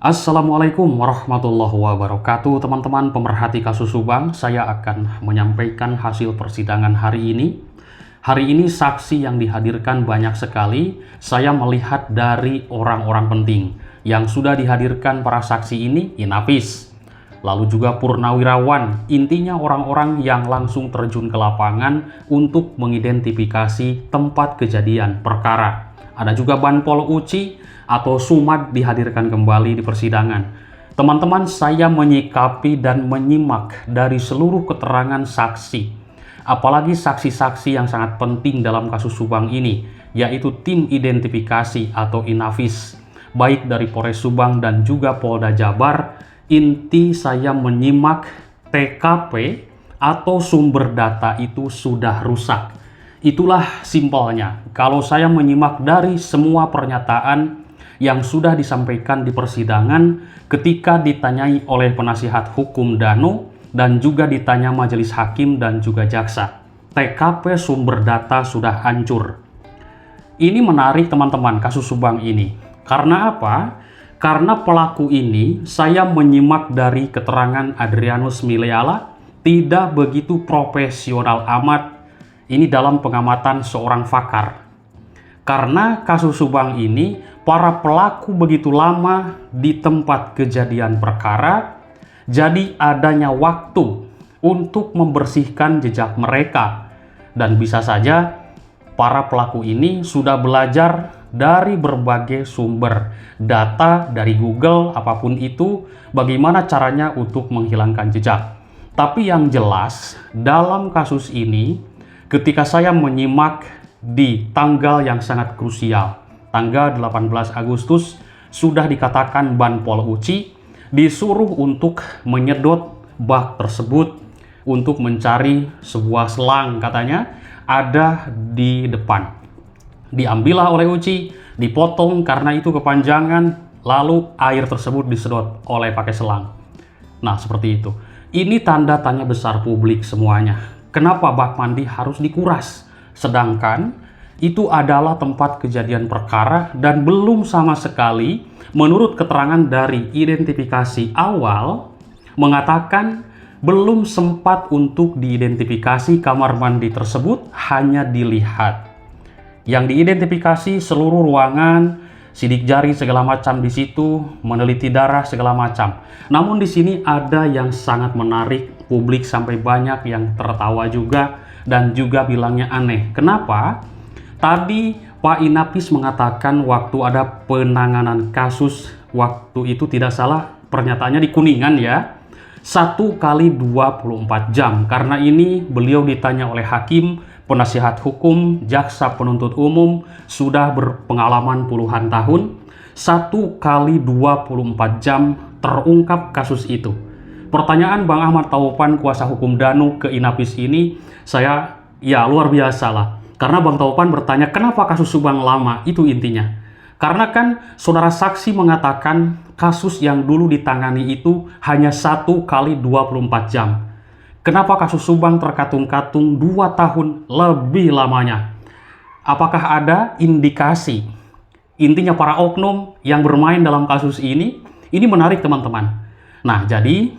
Assalamualaikum warahmatullahi wabarakatuh, teman-teman pemerhati kasus Subang. Saya akan menyampaikan hasil persidangan hari ini. Hari ini saksi yang dihadirkan banyak sekali. Saya melihat dari orang-orang penting yang sudah dihadirkan. Para saksi ini Inavis, lalu juga purnawirawan, intinya orang-orang yang langsung terjun ke lapangan untuk mengidentifikasi tempat kejadian perkara. Ada juga Banpol Uci atau Sumad dihadirkan kembali di persidangan. Teman-teman, saya menyikapi dan menyimak dari seluruh keterangan saksi, apalagi saksi-saksi yang sangat penting dalam kasus Subang ini, yaitu tim identifikasi atau Inavis, baik dari Polres Subang dan juga Polda Jabar. Inti saya menyimak TKP atau sumber data itu sudah rusak. Itulah simpelnya. Kalau saya menyimak dari semua pernyataan yang sudah disampaikan di persidangan ketika ditanyai oleh penasihat hukum Danu dan juga ditanya majelis hakim dan juga jaksa. TKP sumber data sudah hancur. Ini menarik teman-teman kasus Subang ini. Karena apa? Karena pelaku ini saya menyimak dari keterangan Adrianus Mileala tidak begitu profesional amat. Ini dalam pengamatan seorang pakar. Karena kasus Subang ini, para pelaku begitu lama di tempat kejadian perkara, jadi adanya waktu untuk membersihkan jejak mereka. Dan bisa saja para pelaku ini sudah belajar dari berbagai sumber data dari Google, apapun itu, bagaimana caranya untuk menghilangkan jejak. Tapi yang jelas, dalam kasus ini, ketika saya menyimak di tanggal yang sangat krusial, tanggal 18 Agustus, sudah dikatakan Banpol Uci disuruh untuk menyedot bak tersebut untuk mencari sebuah selang, katanya ada di depan. Diambillah oleh Uci, dipotong karena itu kepanjangan, lalu air tersebut disedot oleh pakai selang. Nah, seperti itu. Ini tanda tanya besar publik semuanya. Kenapa bak mandi harus dikuras? Sedangkan itu adalah tempat kejadian perkara dan belum sama sekali, menurut keterangan dari identifikasi awal, mengatakan belum sempat untuk diidentifikasi kamar mandi tersebut, hanya dilihat. Yang diidentifikasi seluruh ruangan, sidik jari segala macam di situ, meneliti darah segala macam. Namun di sini ada yang sangat menarik, publik sampai banyak yang tertawa juga dan juga bilangnya aneh. Kenapa? Tadi Pak Inavis mengatakan waktu ada penanganan kasus, waktu itu tidak salah pernyataannya di Kuningan ya, 1 kali 24 jam. Karena ini beliau ditanya oleh hakim, penasihat hukum, jaksa penuntut umum, sudah berpengalaman puluhan tahun, 1 kali 24 jam terungkap kasus itu. Pertanyaan Bang Ahmad Taupan, kuasa hukum Danu ke Inavis ini, saya ya luar biasa lah. Karena Bang Taupan bertanya kenapa kasus Subang lama, itu intinya. Karena kan saudara saksi mengatakan kasus yang dulu ditangani itu hanya 1 kali 24 jam. Kenapa kasus Subang terkatung-katung 2 tahun lebih lamanya? Apakah ada indikasi? Intinya para oknum yang bermain dalam kasus ini menarik teman-teman. Nah, jadi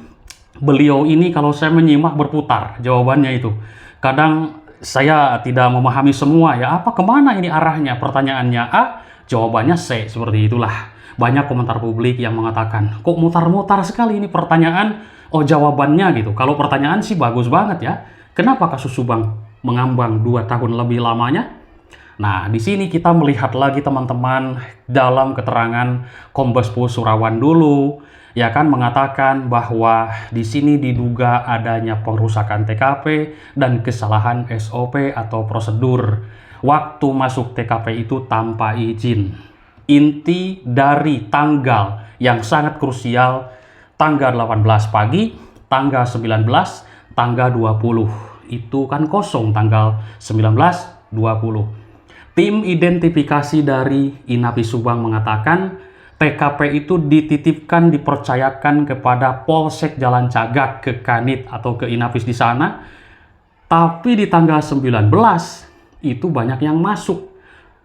beliau ini kalau saya menyimak berputar jawabannya itu. Kadang saya tidak memahami semua ya, apa kemana ini arahnya, pertanyaannya A, jawabannya C, seperti itulah. Banyak komentar publik yang mengatakan, kok mutar-mutar sekali ini pertanyaan, oh jawabannya gitu. Kalau pertanyaan sih bagus banget ya, kenapa kasus Subang mengambang 2 tahun lebih lamanya? Nah, di sini kita melihat lagi teman-teman dalam keterangan Kombes Pol Surawan dulu, ya kan, mengatakan bahwa di sini diduga adanya pengrusakan TKP dan kesalahan SOP atau prosedur waktu masuk TKP itu tanpa izin. Inti dari tanggal yang sangat krusial, tanggal 18 pagi, tanggal 19, tanggal 20. Itu kan kosong tanggal 19, 20. Tim identifikasi dari Inavis Subang mengatakan TKP itu dititipkan, dipercayakan kepada Polsek Jalan Cagak ke Kanit atau ke Inavis di sana. Tapi di tanggal 19 itu banyak yang masuk.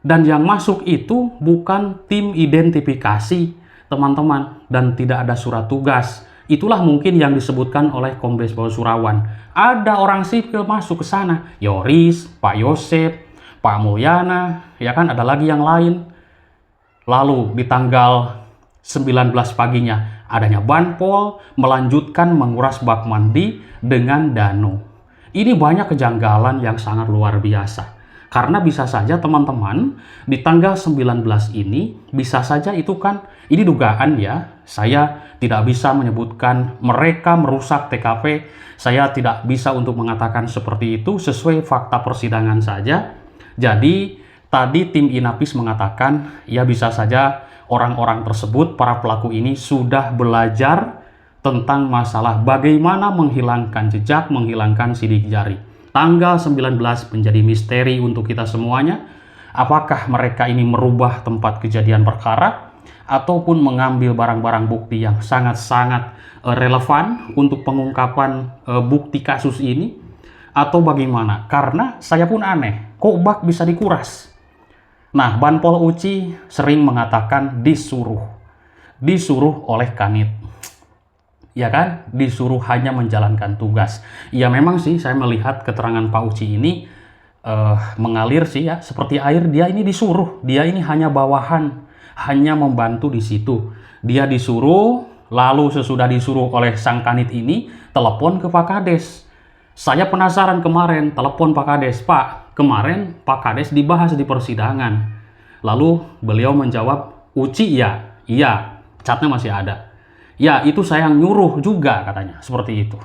Dan yang masuk itu bukan tim identifikasi, teman-teman, dan tidak ada surat tugas. Itulah mungkin yang disebutkan oleh Kombes Pol Surawan. Ada orang sipil masuk ke sana, Yoris, Pak Yosep, Pak Mulyana, ya kan, ada lagi yang lain. Lalu di tanggal 19 paginya adanya Banpol melanjutkan menguras bak mandi dengan Dano. Ini banyak kejanggalan yang sangat luar biasa. Karena bisa saja teman-teman di tanggal 19 ini bisa saja itu kan, ini dugaan ya, saya tidak bisa menyebutkan mereka merusak TKP, saya tidak bisa untuk mengatakan seperti itu, sesuai fakta persidangan saja. Jadi tadi tim Inapis mengatakan ya bisa saja orang-orang tersebut, para pelaku ini sudah belajar tentang masalah bagaimana menghilangkan jejak, menghilangkan sidik jari. Tanggal 19 menjadi misteri untuk kita semuanya. Apakah mereka ini merubah tempat kejadian perkara ataupun mengambil barang-barang bukti yang sangat-sangat relevan untuk pengungkapan bukti kasus ini, atau bagaimana? Karena saya pun aneh, kok bak bisa dikuras? Nah, Banpol Uci sering mengatakan disuruh oleh Kanit. Ya kan, disuruh hanya menjalankan tugas. Ya memang sih saya melihat keterangan Pak Uci ini mengalir sih ya, seperti air. Dia ini disuruh, dia ini hanya bawahan, hanya membantu di situ. Dia disuruh, lalu sesudah disuruh oleh sang Kanit ini, telepon ke Pak Kades. Saya penasaran kemarin, telepon Pak Kades, Pak, kemarin Pak Kades dibahas di persidangan. Lalu beliau menjawab, Uci ya, iya, catnya masih ada. Ya, itu saya yang nyuruh juga katanya, seperti itu.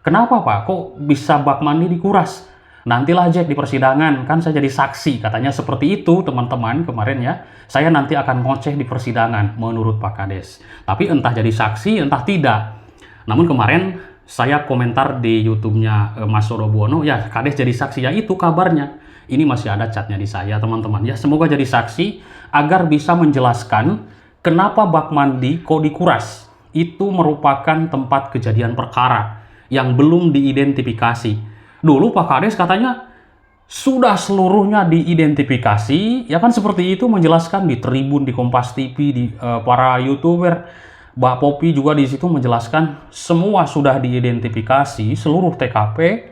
Kenapa Pak, kok bisa bak mandi dikuras? Nantilah Jack di persidangan, kan saya jadi saksi, katanya seperti itu teman-teman kemarin ya. Saya nanti akan ngoceh di persidangan menurut Pak Kades. Tapi entah jadi saksi, entah tidak. Namun kemarin saya komentar di YouTube-nya Mas Sorobono, ya Kades jadi saksi, ya itu kabarnya. Ini masih ada catnya di saya teman-teman. Ya semoga jadi saksi agar bisa menjelaskan kenapa bak mandi kok dikuras. Itu merupakan tempat kejadian perkara yang belum diidentifikasi. Dulu Pak Kades katanya sudah seluruhnya diidentifikasi, ya kan seperti itu, menjelaskan di Tribun, di Kompas TV, di para YouTuber. Mbak Popi juga di situ menjelaskan semua sudah diidentifikasi, seluruh TKP,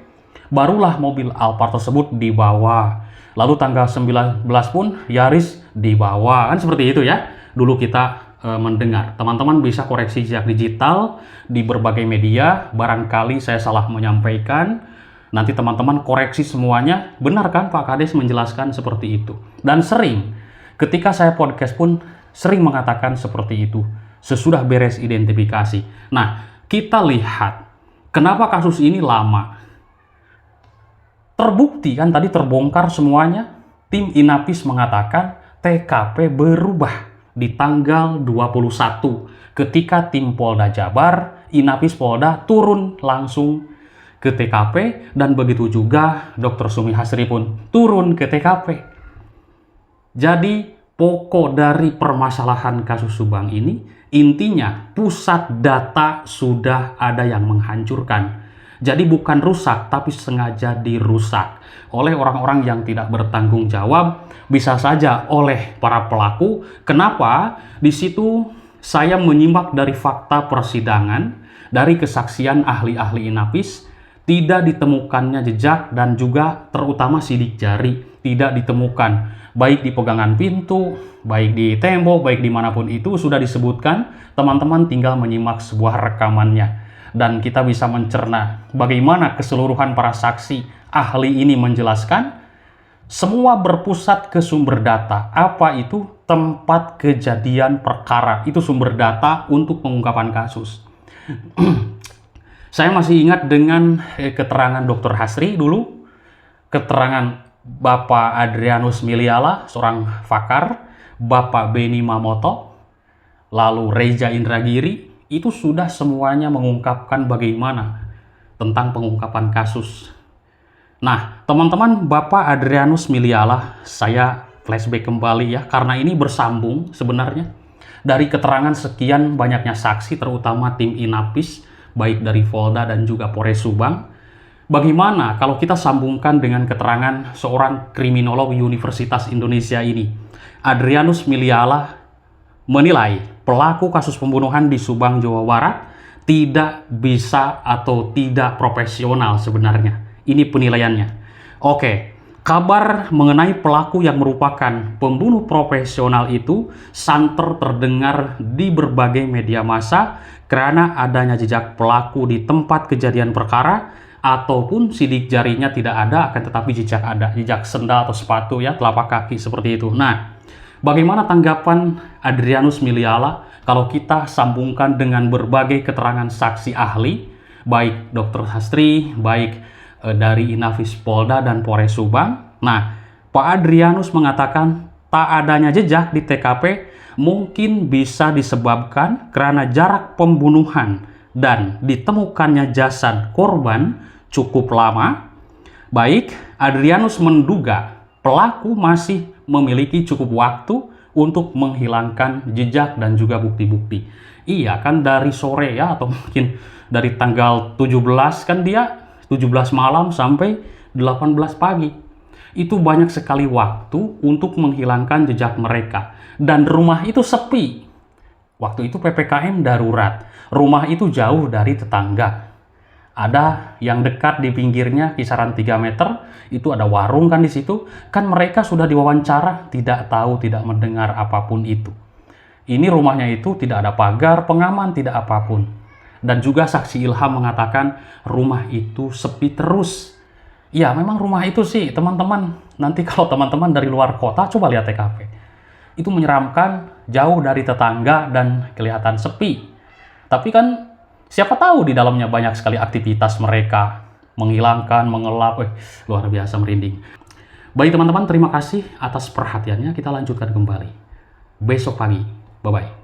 barulah mobil Alphard tersebut dibawa. Lalu tanggal 19 pun Yaris dibawa, kan seperti itu ya. Dulu kita mendengar. Teman-teman bisa koreksi jejak digital di berbagai media, barangkali saya salah menyampaikan. Nanti teman-teman koreksi semuanya. Benar kan Pak Kades menjelaskan seperti itu? Dan sering, ketika saya podcast pun sering mengatakan seperti itu, sesudah beres identifikasi. Nah, kita lihat kenapa kasus ini lama. Terbukti kan tadi terbongkar semuanya. Tim Inapis mengatakan TKP berubah di tanggal 21 ketika tim Polda Jabar, Inapis Polda turun langsung ke TKP, dan begitu juga Dr. Sumi Hasri pun turun ke TKP. Jadi pokok dari permasalahan kasus Subang ini intinya pusat data sudah ada yang menghancurkan. Jadi bukan rusak tapi sengaja dirusak oleh orang-orang yang tidak bertanggung jawab, bisa saja oleh para pelaku. Kenapa? Di situ saya menyimak dari fakta persidangan, dari kesaksian ahli-ahli Inapis, tidak ditemukannya jejak dan juga terutama sidik jari tidak ditemukan, baik di pegangan pintu, baik di tembok, baik dimanapun itu sudah disebutkan. Teman-teman tinggal menyimak sebuah rekamannya dan kita bisa mencerna bagaimana keseluruhan para saksi ahli ini menjelaskan. Semua berpusat ke sumber data. Apa itu? Tempat kejadian perkara. Itu sumber data untuk pengungkapan kasus. Saya masih ingat dengan keterangan Dr. Hasri dulu, keterangan Bapak Adrianus Miliala, seorang pakar, Bapak Beni Mamoto, lalu Reza Indragiri, itu sudah semuanya mengungkapkan bagaimana tentang pengungkapan kasus. Nah, teman-teman, Bapak Adrianus Miliala, saya flashback kembali ya, karena ini bersambung sebenarnya dari keterangan sekian banyaknya saksi, terutama tim Inapis, baik dari Polda dan juga Polres Subang. Bagaimana kalau kita sambungkan dengan keterangan seorang kriminolog Universitas Indonesia ini? Adrianus Miliala menilai pelaku kasus pembunuhan di Subang, Jawa Barat tidak bisa atau tidak profesional sebenarnya. Ini penilaiannya. Oke, kabar mengenai pelaku yang merupakan pembunuh profesional itu santer terdengar di berbagai media massa karena adanya jejak pelaku di tempat kejadian perkara, ataupun sidik jarinya tidak ada, akan tetapi jejak ada, jejak sendal atau sepatu ya, telapak kaki seperti itu. Nah, bagaimana tanggapan Adrianus Miliala kalau kita sambungkan dengan berbagai keterangan saksi ahli, baik Dr. Hastri, baik dari Inafis Polda dan Polres Subang? Nah, Pak Adrianus mengatakan tak adanya jejak di TKP mungkin bisa disebabkan karena jarak pembunuhan dan ditemukannya jasad korban cukup lama. Baik, Adrianus menduga pelaku masih memiliki cukup waktu untuk menghilangkan jejak dan juga bukti-bukti. Iya kan, dari sore ya, atau mungkin dari tanggal 17 kan, dia 17 malam sampai 18 pagi. Itu banyak sekali waktu untuk menghilangkan jejak mereka. Dan rumah itu sepi. Waktu itu PPKM darurat. Rumah itu jauh dari tetangga. Ada yang dekat di pinggirnya kisaran 3 meter, itu ada warung kan di situ. Kan mereka sudah diwawancara, tidak tahu, tidak mendengar apapun itu. Ini rumahnya itu tidak ada pagar, pengaman, tidak apapun. Dan juga saksi Ilham mengatakan rumah itu sepi terus. Ya, memang rumah itu sih, teman-teman. Nanti kalau teman-teman dari luar kota, coba lihat TKP. Itu menyeramkan, jauh dari tetangga dan kelihatan sepi. Tapi kan siapa tahu di dalamnya banyak sekali aktivitas mereka, menghilangkan, mengelap. Luar biasa, merinding. Baik teman-teman, terima kasih atas perhatiannya. Kita lanjutkan kembali besok pagi. Bye-bye.